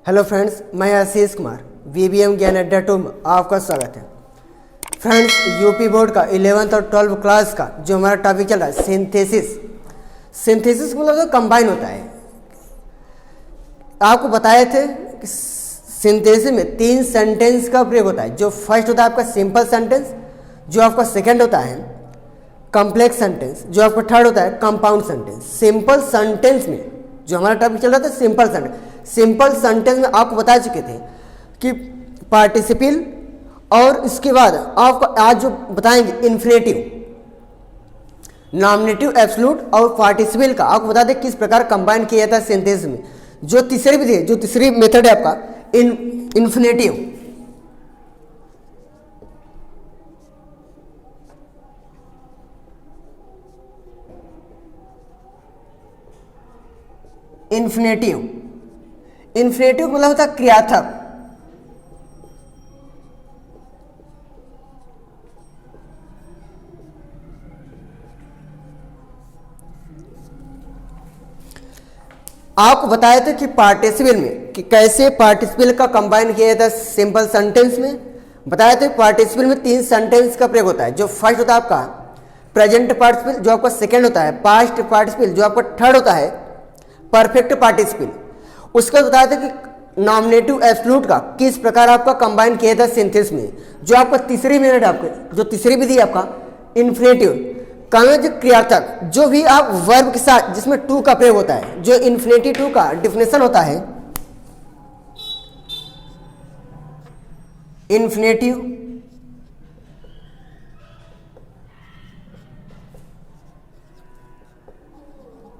Hello friends, मैं आशीष कुमार वीबीएम ज्ञान अड्डा 2 में आपका स्वागत है। फ्रेंड्स, यूपी बोर्ड का 11th और 12th क्लास का जो हमारा टॉपिक चल रहा है सिंथेसिस मतलब जो कंबाइन होता है। आपको बताए थे कि सिंथेसिस में 3 सेंटेंस का प्रयोग होता है। जो फर्स्ट होता है आपका सिंपल सेंटेंस, जो आपका सेकेंड होता है कॉम्प्लेक्स सेंटेंस, जो आपका थर्ड होता है कंपाउंड सेंटेंस। सिंपल सेंटेंस में जो हमारा टॉपिक चल रहा था सिंपल सेंटेंस में आपको बता चुके थे कि पार्टिसिपल और इसके बाद आपको आज जो बताएंगे इन्फिनेटिव, नॉमिनेटिव, एब्सोल्यूट और पार्टिसिपल का आपको बता दें किस प्रकार कंबाइन किया जाता है सिंथेसिस में। जो तीसरी विधि है, जो तीसरी मेथड है आपका इन्फिनेटिव, इन्फिनेटिव मतलब होता है क्रियार्थक। आपको बताया था कि पार्टिसिपल में कि कैसे पार्टिसिपल का कंबाइन किया जाता है सिंपल सेंटेंस में। बताया था पार्टिसिपल में 3 सेंटेंस का प्रयोग होता है। जो फर्स्ट होता है आपका प्रेजेंट पार्टिसिपल, जो आपका सेकंड होता है पास्ट पार्टिसिपल, जो आपका थर्ड होता है परफेक्ट पार्टिसिपल। उसका बताया था कि नॉमिनेटिव एब्सोल्यूट का किस प्रकार आपका कंबाइन किया था सिंथेसिस में। जो आपका तीसरी मिनट आपका जो तीसरी विधि है आपका इन्फिनेटिव जो क्रियार्थक, जो भी आप वर्ब के साथ जिसमें टू का प्रयोग होता है। जो इन्फिनेटिव टू का डिफिनेशन होता है infinitive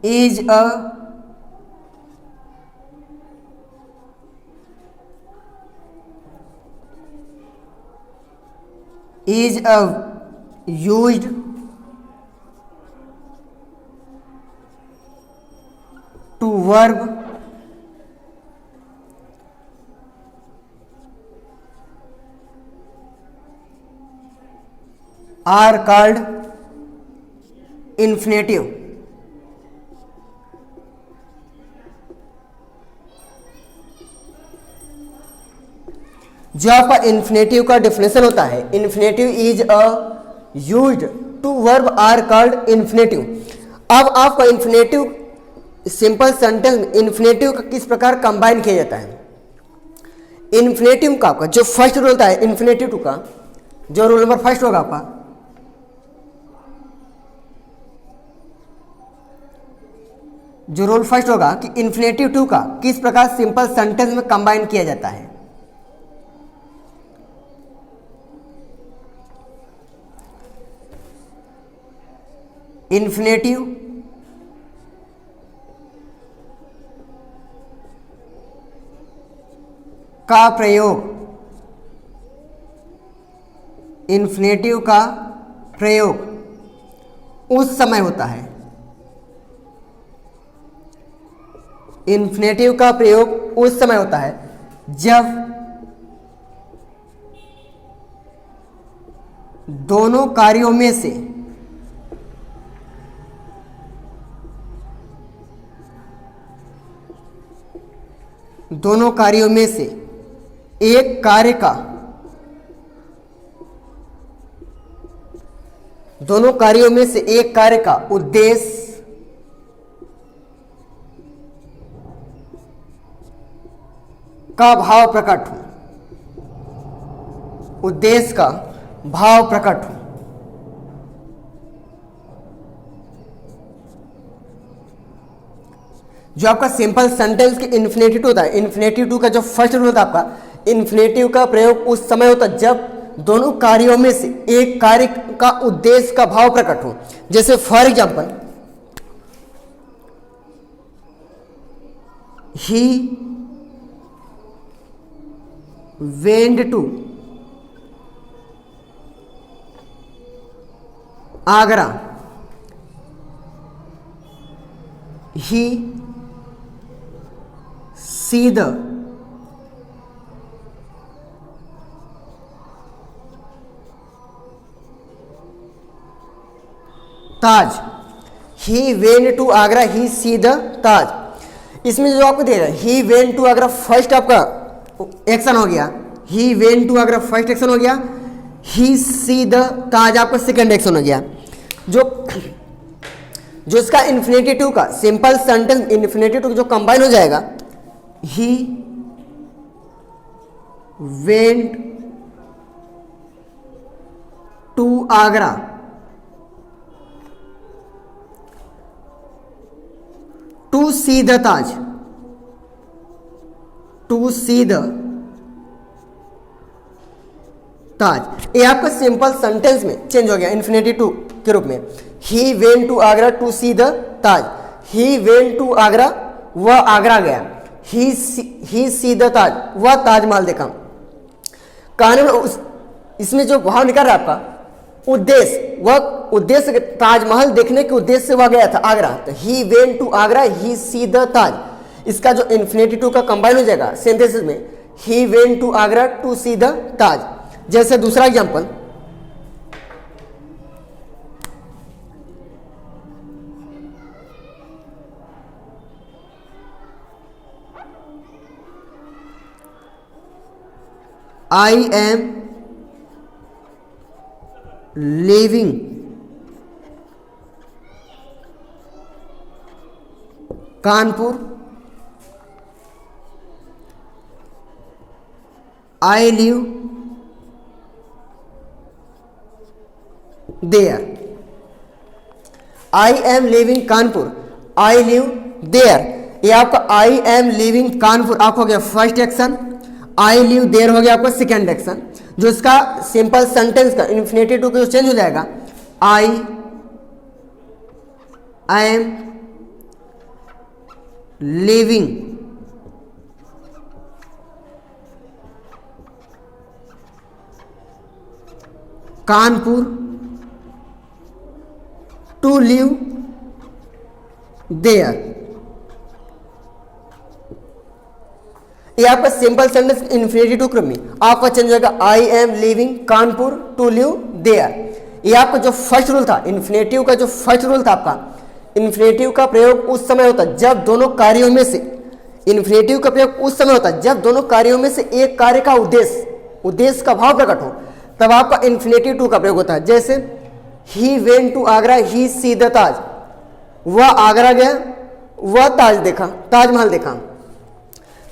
is a used to verb are called infinitive। जो आपका इन्फिनेटिव का डेफिनेशन होता है, infinitive is a used to verb are called infinitive. अब आपका इन्फिनेटिव सिंपल सेंटेंस में इन्फिनेटिव का किस प्रकार कंबाइन किया जाता है। इन्फिनेटिव का आपका जो फर्स्ट रूल होता है इन्फिनेटिव टू का, जो रूल नंबर फर्स्ट होगा आपका, जो रूल फर्स्ट होगा कि इन्फिनेटिव टू का किस प्रकार सिंपल सेंटेंस में कंबाइन किया जाता है। इन्फिनेटिव का प्रयोग, इन्फिनेटिव का प्रयोग उस समय होता है, इन्फिनेटिव का प्रयोग उस समय होता है जब दोनों कार्यों में से एक कार्य का दोनों कार्यों में से एक कार्य का उद्देश्य का भाव प्रकट हो, उद्देश्य का भाव प्रकट हो। जो आपका सिंपल सेंटेंस के इन्फिनेटिव होता है, इन्फिनेटिव टू का जो फर्स्ट रूल होता है आपका, इन्फिनेटिव का प्रयोग उस समय होता है जब दोनों कार्यों में से एक कार्य का उद्देश्य का भाव प्रकट हो। जैसे for example, he went to Agra, he see the Taj, he went to Agra, he see the Taj. इसमें जो आपको देगा ही वेंट टू, अगर फर्स्ट आपका एक्शन हो गया, ही वेंट टू अगर फर्स्ट एक्शन हो गया, ही सी द ताज आपका सेकंड एक्शन हो गया। जो इसका इन्फिनेटिव का सिंपल सेंटेंस इन्फिनेटिव जो कंबाइन हो जाएगा, he went to Agra, to see the Taj, to see the Taj. ये आपका सिंपल सेंटेंस में चेंज हो गया इन्फिनेटिव टू के रूप में। He went to Agra to see the Taj, he went to Agra, वह आगरा गया। ही सी द ताज, वह ताजमहल देखा। कहानी में इसमें जो भाव निकल रहा है आपका उद्देश्य, वह उद्देश्य ताजमहल देखने के उद्देश्य से वह गया था आगरा, तो he went to Agra, he see the Taj. इसका जो इन्फिनेटिव टू का कंबाइन हो जाएगा सेंटेंसेस में, he went to Agra to see the Taj. जैसे दूसरा example, I am living Kanpur, I live there. I am living Kanpur, I live there. ये आपका आई एम लिविंग कानपुर आप हो गया first action, I live there हो गया आपका सेकेंड एक्शन। जो इसका सिंपल सेंटेंस का इन्फिनेटिव टू जो चेंज हो जाएगा, I am living Kanpur to live there. ये आपका सिंपल सेंटेंस इन्फिनेटिव टू क्रम में आपका चेंज हो जाएगा, I am living Kanpur to live there. ये आपका जो फर्स्ट रूल था इन्फिनेटिव का, जो फर्स्ट रूल था आपका, इन्फिनेटिव का प्रयोग उस समय होता है जब दोनों कार्यों में से, इन्फिनेटिव का प्रयोग उस समय होता है जब दोनों कार्यों में से एक कार्य का उद्देश्य का भाव प्रकट हो, तब आपका इन्फिनेटिव टू का प्रयोग होता है। जैसे he went to Agra, he see the Taj, वह आगरा गया, वह ताज देखा, ताजमहल देखा।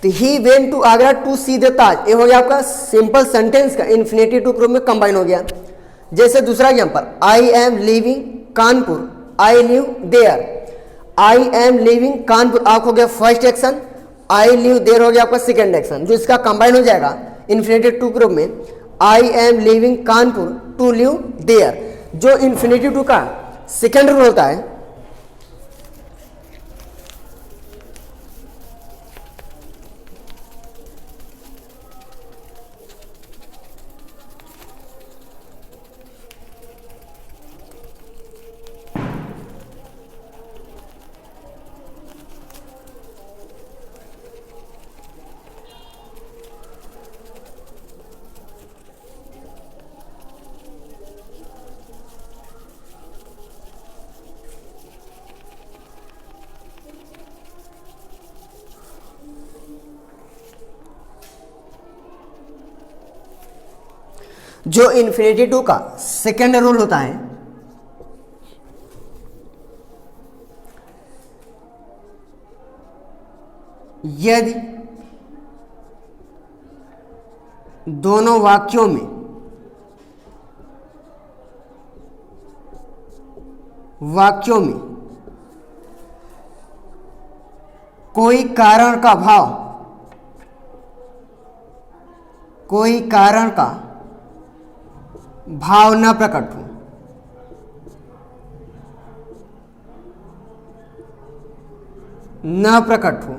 तो he went to Agra to see the Taj, ये हो गया आपका सिंपल सेंटेंस का इन्फिनेटिव टू रूप में कंबाइन हो गया। जैसे दूसरा example, I am living Kanpur, I live there. I am living Kanpur आप हो गया first action, I live there हो गया आपका सेकेंड एक्शन। जो इसका कंबाइन हो जाएगा इन्फिनेटिव टू रूप में, I am living Kanpur to live there. जो इन्फिनेटिव टू का सेकेंड रूल होता है, जो इन्फिनेटिव टू का सेकेंड रूल होता है, यदि दोनों वाक्यों में कोई कारण का भाव न प्रकट हो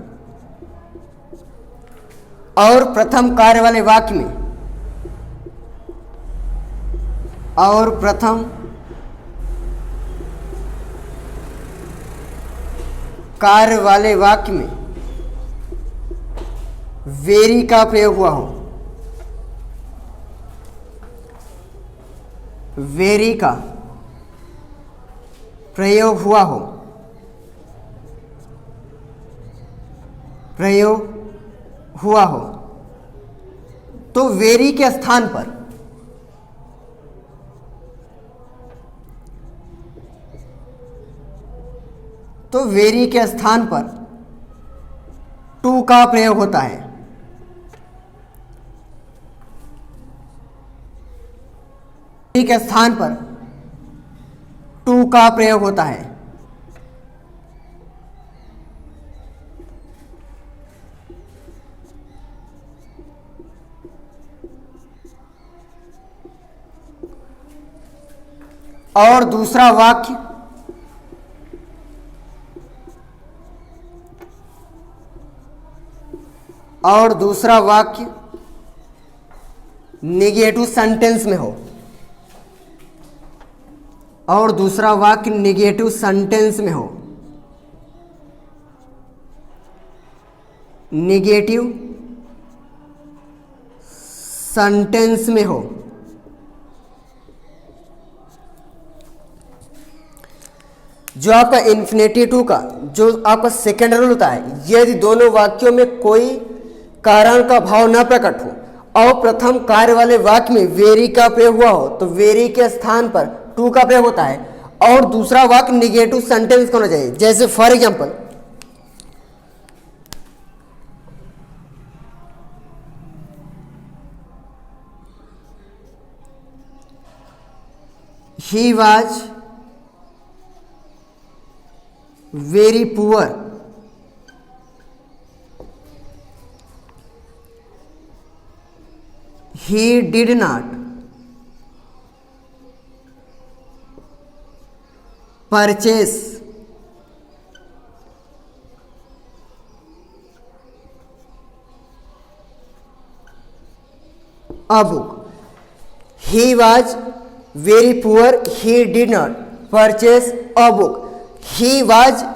और प्रथम कार्य वाले वाक्य में वेरी का प्रयोग हुआ हो, वेरी का प्रयोग हुआ हो प्रयोग हुआ हो तो वेरी के स्थान पर टू का प्रयोग होता है। वेरी के स्थान पर टू का प्रयोग होता है। और दूसरा वाक्य नेगेटिव सेंटेंस में हो। और दूसरा वाक्य नेगेटिव सेंटेंस में हो। नेगेटिव सेंटेंस में हो। जो आपका इन्फिनेटिव टू का जो आपका सेकेंड रूल होता है, यदि दोनों वाक्यों में कोई कारण का भाव न प्रकट हो और प्रथम कार्य वाले वाक्य में वेरी का प्रयोग हुआ हो तो वेरी के स्थान पर टू का प्रयोग होता है। और दूसरा वाक्य निगेटिव सेंटेंस का होना चाहिए। जैसे for example, he was very poor, he did not purchase a book. He was very poor, he did not purchase a book. He was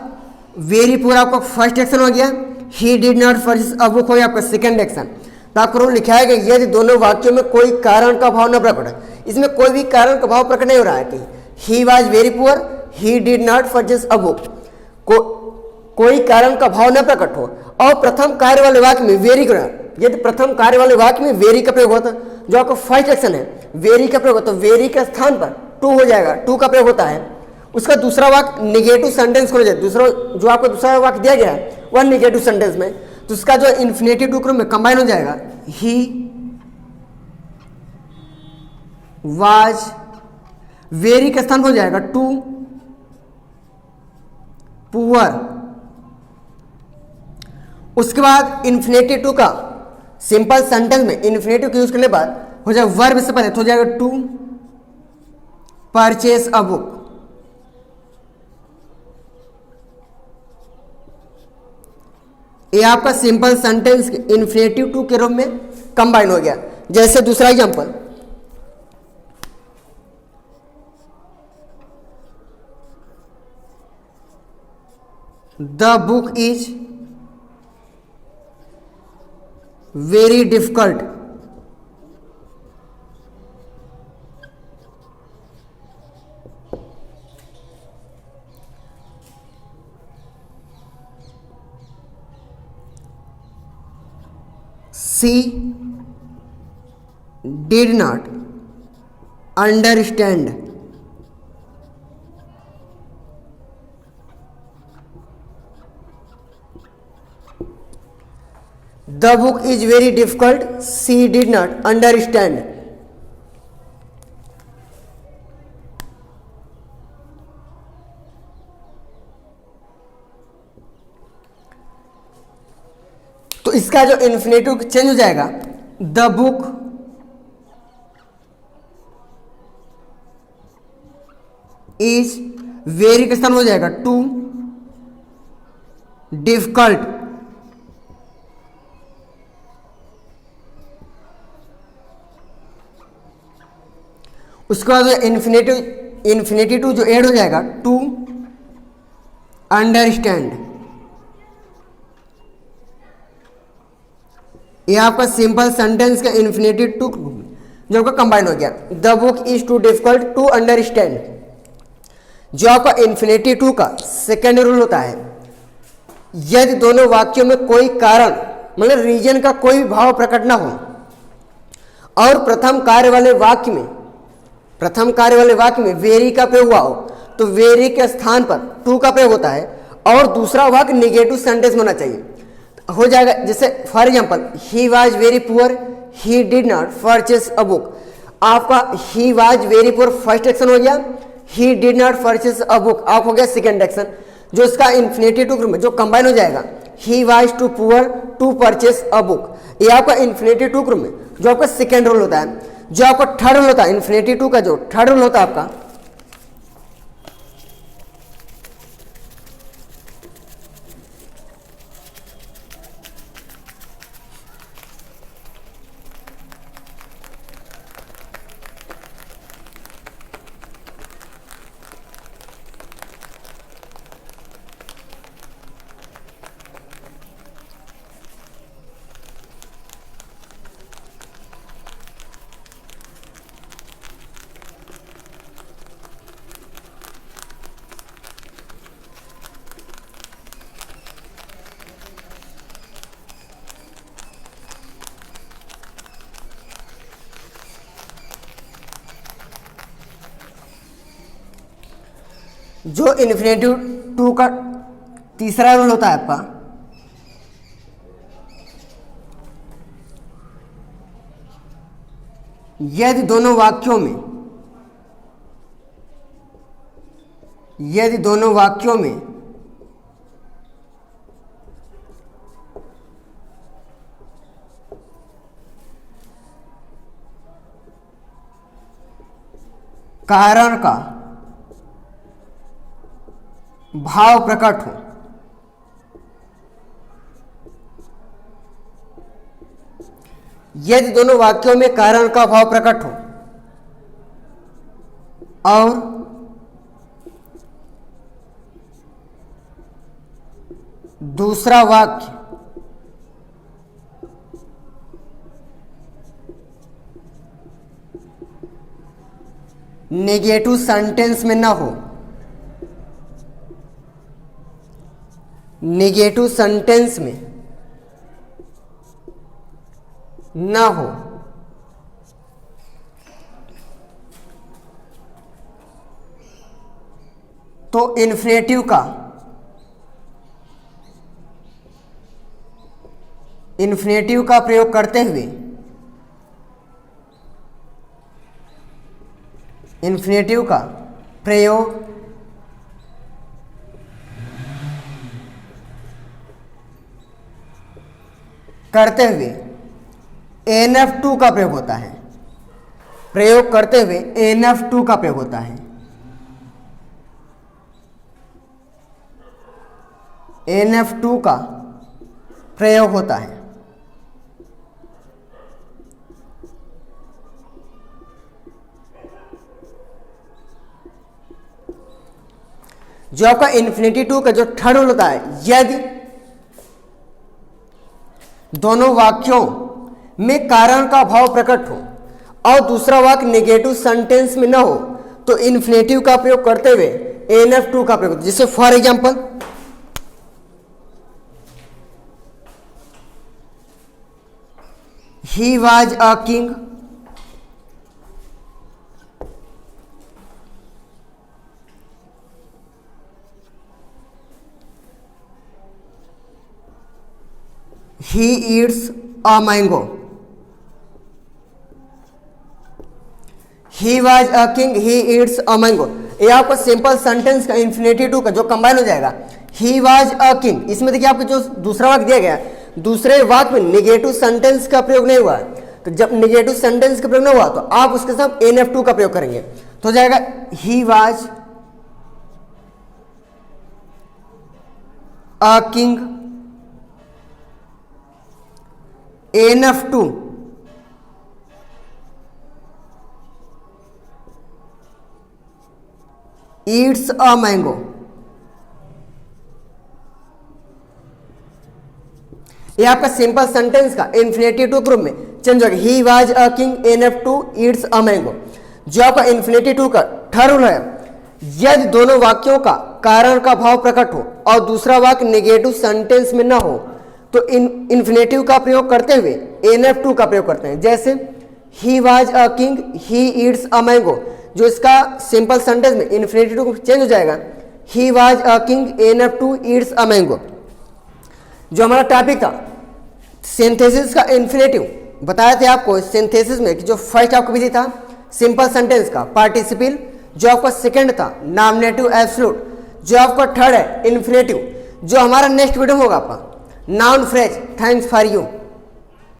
very poor आपका फर्स्ट एक्शन हो गया। He did not purchase a book हो गया आपका second action. तो आपको rule लिखा है कि यदि दोनों वाक्यों में कोई कारण का भाव न प्रकट है, इसमें कोई भी कारण का भाव प्रकट नहीं हो रहा है कि he was very poor, he did not purchase a book, कोई कारण का भाव न प्रकट हो और प्रथम कार्य वाले वाक्य में वेरी का, यदि प्रथम कार्य वाले वाक्य में वेरी का प्रयोग होता जो आपका फर्स्ट एक्शन है वेरी का प्रयोग होता तो वेरी के स्थान पर टू हो जाएगा, टू का प्रयोग होता है। उसका दूसरा वाक्य निगेटिव सेंटेंस हो जाए, दूसरा जो आपको दूसरा वाक्य दिया गया है वह निगेटिव सेंटेंस में, तो उसका जो इन्फिनेटिव टू में कंबाइन हो जाएगा। ही वाज वेरी के स्थान हो जाएगा टू पुअर। उसके बाद इन्फिनेटिव टू का सिंपल सेंटेंस में इन्फिनेटिव के यूज करने के बाद हो जाएगा वर्ब से पहले तो हो जाएगा टू परचेस अ बुक। ये आपका सिंपल सेंटेंस इन्फिनेटिव टू के रूप में कंबाइन हो गया। जैसे दूसरा example, the book is very difficult, she did not understand the book is very difficult, she did not understand। तो इसका जो इन्फिनेटिव चेंज हो जाएगा, द बुक इज वेरी का स्थान हो जाएगा टू डिफिकल्ट। उसके बाद इन्फिनेटिव टू जो ऐड हो जाएगा टू अंडरस्टैंड। ये आपका सिंपल सेंटेंस का इन्फिनेटिव टू जो आपका कंबाइन हो गया। The book is too difficult to understand. जो आपका इन्फिनेटिव टू का सेकेंड रूल होता है, यदि दोनों वाक्यों में कोई कारण मतलब रीजन का कोई भी भाव प्रकट ना हो और प्रथम कार्य वाले वाक्य में वेरी का प्रयोग हुआ हो तो वेरी के स्थान पर टू का प्रयोग होता है और दूसरा वाक्य निगेटिव सेंटेंस होना चाहिए। हो जाएगा जैसे for example he was very poor, he did not purchase a book. आपका he was very poor first action हो गया, he did not purchase a book आप हो गया सेकेंड एक्शन। जो इसका इन्फिनेटिव टू में जो कंबाइन हो जाएगा he was too poor to purchase a book, ये आपका इन्फिनेटिव टू में जो आपका सेकेंड रोल होता है। जो आपका थर्ड रोल होता है इन्फिनेटिव टू का जो थर्ड रोल होता है आपका जो इन्फिनेटिव टू का तीसरा रूल होता है आपका यदि दोनों वाक्यों में कारण का भाव प्रकट हो यदि दोनों वाक्यों में कारण का भाव प्रकट हो और दूसरा वाक्य नेगेटिव सेंटेंस में ना हो, नेगेटिव सेंटेंस में ना हो तो इन्फिनेटिव का प्रयोग करते हुए इन्फिनेटिव का प्रयोग करते हुए NF2 का प्रयोग होता है। प्रयोग करते हुए NF2 का प्रयोग होता है। NF2 का प्रयोग होता है। जो आपका इन्फिनिटी टू का जो थर्ड रूल होता है यदि दोनों वाक्यों में कारण का भाव प्रकट हो और दूसरा वाक्य नेगेटिव सेंटेंस में ना हो तो इन्फिनेटिव का प्रयोग करते हुए NF2 का प्रयोग, जैसे for example he was a king, he eats a mango, he was a king, he eats a mango। ये आपका सिंपल सेंटेंस का इन्फिनेटिव टू का जो कंबाइन हो जाएगा he was a king। इसमें देखिए आपको जो दूसरा वाक्य दिया गया दूसरे वाक्य में नेगेटिव सेंटेंस का प्रयोग नहीं हुआ, तो जब नेगेटिव सेंटेंस का प्रयोग नहीं हुआ तो आप उसके साथ NF2 का प्रयोग करेंगे तो हो जाएगा he was a king, NF2 eats a mango। ये आपका सिंपल सेंटेंस का इन्फिनेटिव टू ग्रुप में चेंज हो गया he was a king NF2 Yeats a mango. जो आपका इन्फिनेटिव टू का थर्ड रूल है यदि दोनों वाक्यों का कारण का भाव प्रकट हो और दूसरा वाक्य नेगेटिव सेंटेंस में ना हो तो इन्फिनेटिव का प्रयोग करते हुए NF2 का प्रयोग करते हैं। जैसे he was a king, he eats a mango, जो इसका सिंपल सेंटेंस में इन्फिनेटिव चेंज हो जाएगा, he was a king NF2 Yeats a mango. जो हमारा टॉपिक था सिंथेसिस का इन्फिनेटिव, बताया थे आपको सिंथेसिस में कि जो फर्स्ट आपको विधि था सिंपल सेंटेंस का पार्टिसिपल, जो आपका सेकंड था नॉमिनेटिव एब्सोल्यूट, जो आपका थर्ड है इन्फिनेटिव। जो हमारा नेक्स्ट वीडियो होगा आपका noun phrase. Thanks for you.